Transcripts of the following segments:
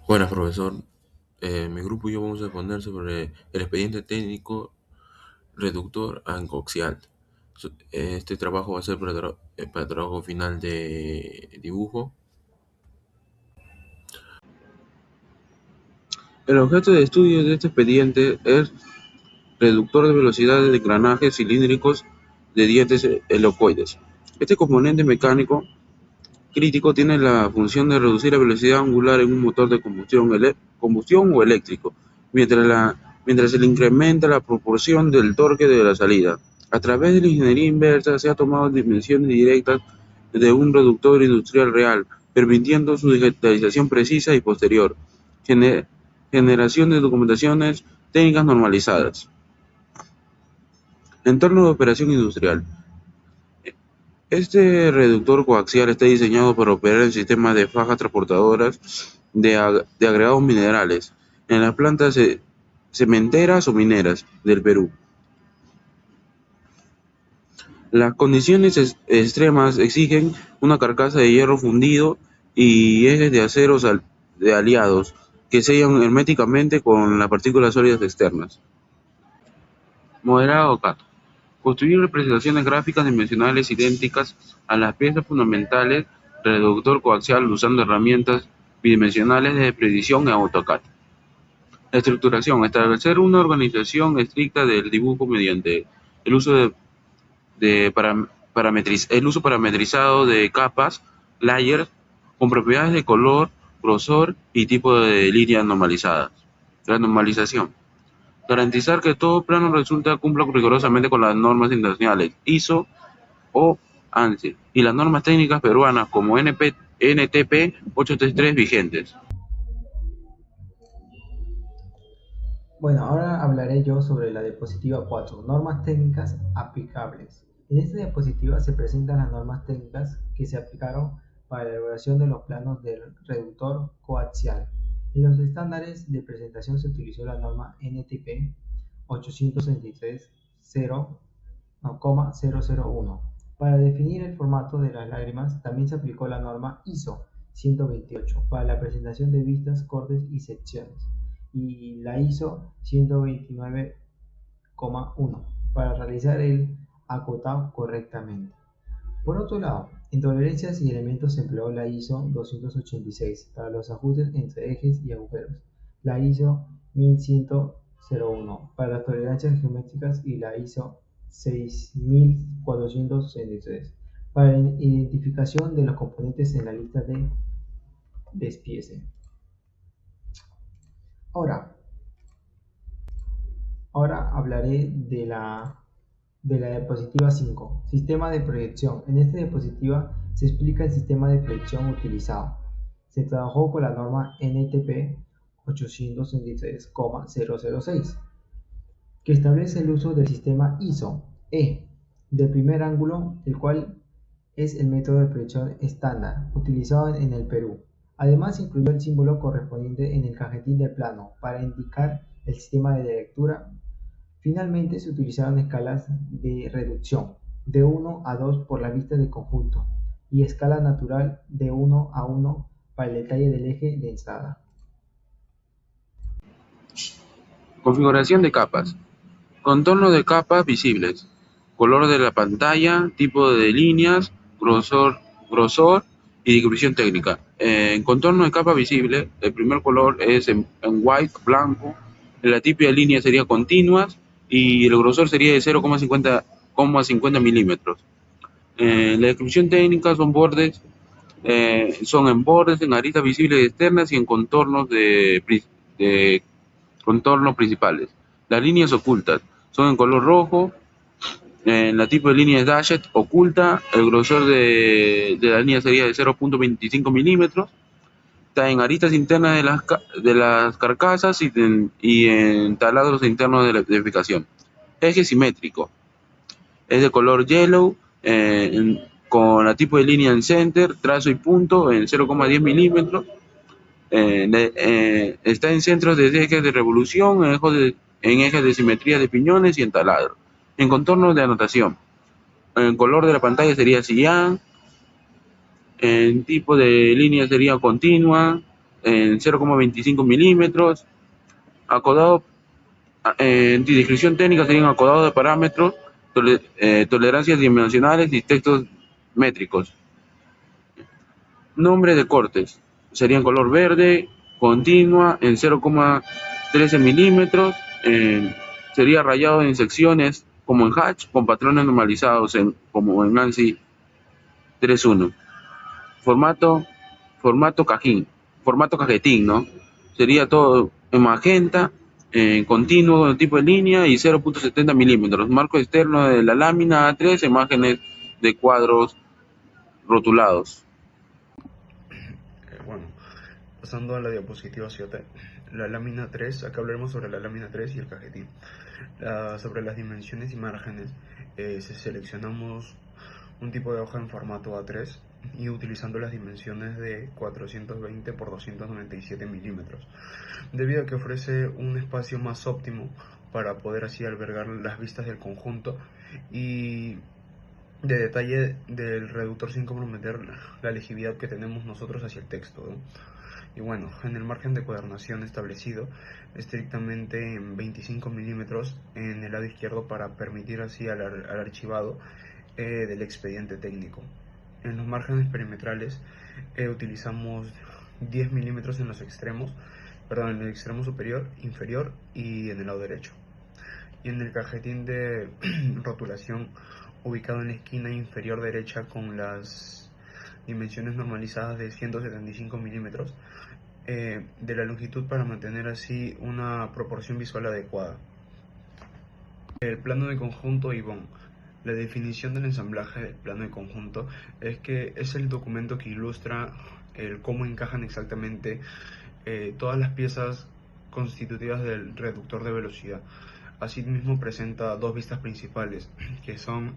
Buenas, profesor. Mi grupo y yo vamos a exponer sobre el expediente técnico reductor ancoaxial. Este trabajo va a ser para trabajo final de dibujo. El objeto de estudio de este expediente es reductor de velocidades de engranajes cilíndricos de dientes helicoides. Este componente mecánico crítico tiene la función de reducir la velocidad angular en un motor de combustión o eléctrico, mientras se le incrementa la proporción del torque de la salida. A través de la ingeniería inversa se han tomado dimensiones directas de un reductor industrial real, permitiendo su digitalización precisa y posterior generación de documentaciones técnicas normalizadas. Entorno de operación industrial. Este reductor coaxial está diseñado para operar en sistemas de fajas transportadoras de agregados minerales en las plantas cementeras o mineras del Perú. Las condiciones extremas exigen una carcasa de hierro fundido y ejes de acero de aliados que sellan herméticamente con las partículas sólidas externas. Modelado CAD. Construir representaciones gráficas dimensionales idénticas a las piezas fundamentales del reductor coaxial usando herramientas bidimensionales de predicción en AutoCAD. Estructuración. Establecer una organización estricta del dibujo mediante el uso el uso parametrizado de capas, layers, con propiedades de color, grosor y tipo de líneas normalizadas. La normalización. Garantizar que todo plano resulta cumpla rigurosamente con las normas internacionales ISO o ANSI y las normas técnicas peruanas como NTP 833 vigentes. Bueno, ahora hablaré yo sobre la diapositiva 4, normas técnicas aplicables. En esta diapositiva se presentan las normas técnicas que se aplicaron para la elaboración de los planos del reductor coaxial. En los estándares de presentación se utilizó la norma NTP 823.001. Para definir el formato de las lágrimas también se aplicó la norma ISO 128 para la presentación de vistas, cortes y secciones, y la ISO 129,1 para realizar el acotado correctamente. Por otro lado, en tolerancias y elementos se empleó la ISO 286 para los ajustes entre ejes y agujeros, la ISO 1100 para las tolerancias geométricas y la ISO 6463 para la identificación de los componentes en la lista de despiece. Ahora, Ahora hablaré de la diapositiva 5, sistema de proyección. En esta diapositiva se explica el sistema de proyección utilizado. Se trabajó con la norma NTP 823,006, que establece el uso del sistema ISO E del primer ángulo, el cual es el método de proyección estándar utilizado en el Perú. Además, incluyó el símbolo correspondiente en el cajetín del plano para indicar el sistema de lectura. Finalmente, se utilizaron escalas de reducción de 1 a 2 por la vista de conjunto y escala natural de 1 a 1 para el detalle del eje de entrada. Configuración de capas. Contorno de capas visibles. Color de la pantalla, tipo de líneas, grosor y distribución técnica. En contorno de capa visible, el primer color es en white, blanco. La típica línea sería continuas y el grosor sería de 0,50 milímetros. La descripción técnica son en bordes, en aristas visibles externas y en de contornos principales. Las líneas ocultas son en color rojo. La tipo de línea es dashed oculta. El grosor de la línea sería de 0,25 milímetros. Está en aristas internas de las carcasas y en taladros internos de la edificación. Eje simétrico. Es de color yellow, con la tipo de línea en center, trazo y punto en 0,10 milímetros. Está en centros de ejes de revolución, en ejes de simetría de piñones y en taladro. En contornos de anotación. El color de la pantalla sería cian. El tipo de línea sería continua. en 0,25 milímetros, acodado, en descripción técnica serían acodado de parámetros, tolerancias dimensionales y textos métricos. Nombre de cortes, serían color verde, continua en 0,13 milímetros, sería rayado en secciones como en Hatch con patrones normalizados como en ANSI 3.1. Formato, formato cajetín, ¿no? Sería todo en magenta, en continuo, tipo de línea y 0,70 milímetros. Marco externo de la lámina A3, imágenes de cuadros rotulados. Bueno, pasando a la diapositiva 7, la lámina 3, acá hablaremos sobre la lámina 3 y el cajetín. Sobre las dimensiones y márgenes, seleccionamos un tipo de hoja en formato A3 y utilizando las dimensiones de 420 por 297 milímetros, debido a que ofrece un espacio más óptimo para poder así albergar las vistas del conjunto y de detalle del reductor sin comprometer la legibilidad que tenemos nosotros hacia el texto, ¿no? Y bueno, en el margen de cuadernación establecido estrictamente en 25 milímetros en el lado izquierdo para permitir así al archivado del expediente técnico. En los márgenes perimetrales utilizamos 10 milímetros en los extremos, perdón, en el extremo superior, inferior y en el lado derecho. Y en el cajetín de rotulación ubicado en la esquina inferior derecha con las dimensiones normalizadas de 175 milímetros de la longitud para mantener así una proporción visual adecuada. El plano de conjunto y BOM. La definición del ensamblaje del plano de conjunto es que es el documento que ilustra el cómo encajan exactamente todas las piezas constitutivas del reductor de velocidad. Asimismo presenta dos vistas principales, que son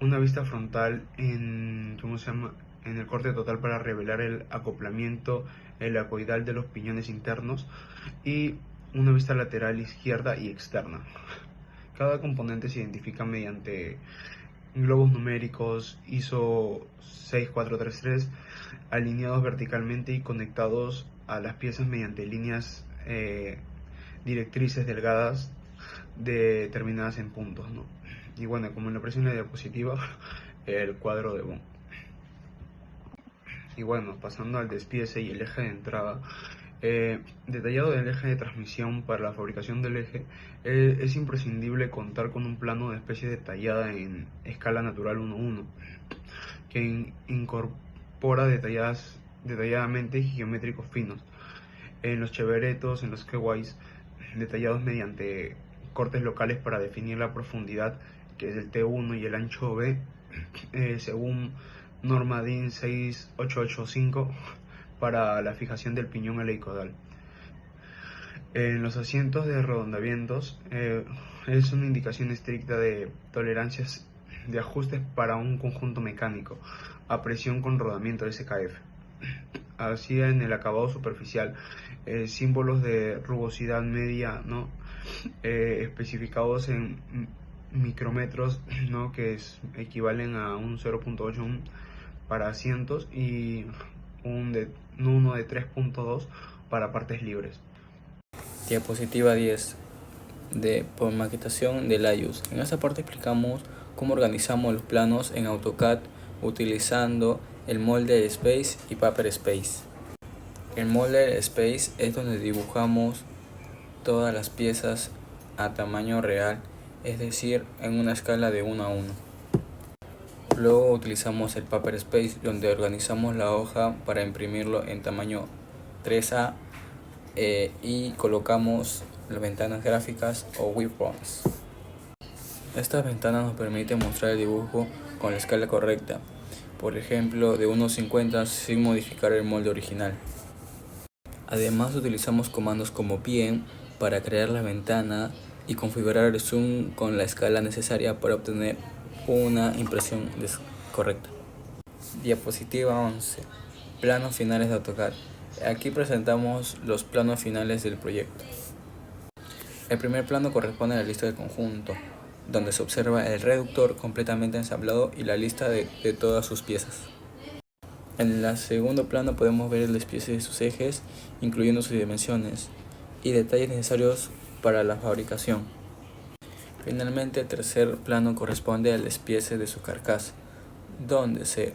una vista frontal en el corte total para revelar el acoplamiento helicoidal de los piñones internos y una vista lateral izquierda y externa. Cada componente se identifica mediante globos numéricos ISO 6433 alineados verticalmente y conectados a las piezas mediante líneas directrices delgadas determinadas en puntos, ¿no? Y bueno, como lo aparece en la diapositiva, el cuadro de Bond. Y bueno, pasando al despiece y el eje de entrada, detallado del eje de transmisión para la fabricación del eje, es imprescindible contar con un plano de especie detallada en escala natural 1:1, que incorpora detalladamente geométricos finos. En los cheveretos, en los keywise, detallados mediante cortes locales para definir la profundidad, que es el T1, y el ancho B, según norma DIN 6885 para la fijación del piñón helicoidal. En los asientos de redondeamientos es una indicación estricta de tolerancias de ajustes para un conjunto mecánico a presión con rodamiento SKF. Así en el acabado superficial, símbolos de rugosidad media, ¿no? Especificados en micrómetros, ¿no? Que equivalen a un 0.8 para asientos y uno de 3.2 para partes libres. Diapositiva 10 de por maquetación de Layus. En esta parte explicamos cómo organizamos los planos en AutoCAD utilizando el Molder Space y Paper Space. El Molder Space es donde dibujamos todas las piezas a tamaño real, es decir, en una escala de 1:1. Luego utilizamos el Paper Space, donde organizamos la hoja para imprimirlo en tamaño 3A y colocamos las ventanas gráficas o webforms. Estas ventanas nos permiten mostrar el dibujo con la escala correcta, por ejemplo de 1:50 sin modificar el molde original. Además utilizamos comandos como PM para crear la ventana y configurar el zoom con la escala necesaria para obtener una impresión correcta. Diapositiva 11. Planos finales de AutoCAD. Aquí presentamos los planos finales del proyecto. El primer plano corresponde a la lista del conjunto, donde se observa el reductor completamente ensamblado y la lista de todas sus piezas. En el segundo plano podemos ver el despiece de sus ejes, incluyendo sus dimensiones y detalles necesarios para la fabricación. Finalmente, el tercer plano corresponde al despiece de su carcasa, donde se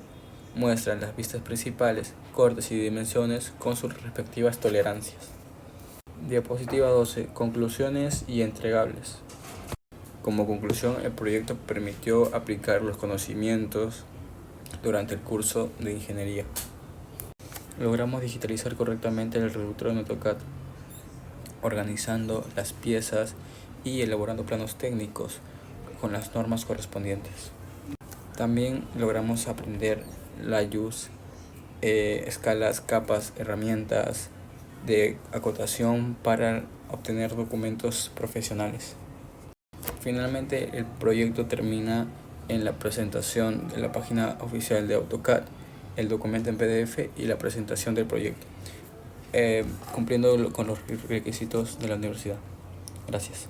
muestran las vistas principales, cortes y dimensiones con sus respectivas tolerancias. Diapositiva 12. Conclusiones y entregables. Como conclusión, el proyecto permitió aplicar los conocimientos durante el curso de ingeniería. Logramos digitalizar correctamente el reductor en AutoCAD, organizando las piezas y elaborando planos técnicos con las normas correspondientes. También logramos aprender layers, escalas, capas, herramientas de acotación para obtener documentos profesionales. Finalmente, el proyecto termina en la presentación de la página oficial de AutoCAD, el documento en PDF y la presentación del proyecto, cumpliendo con los requisitos de la universidad. Gracias.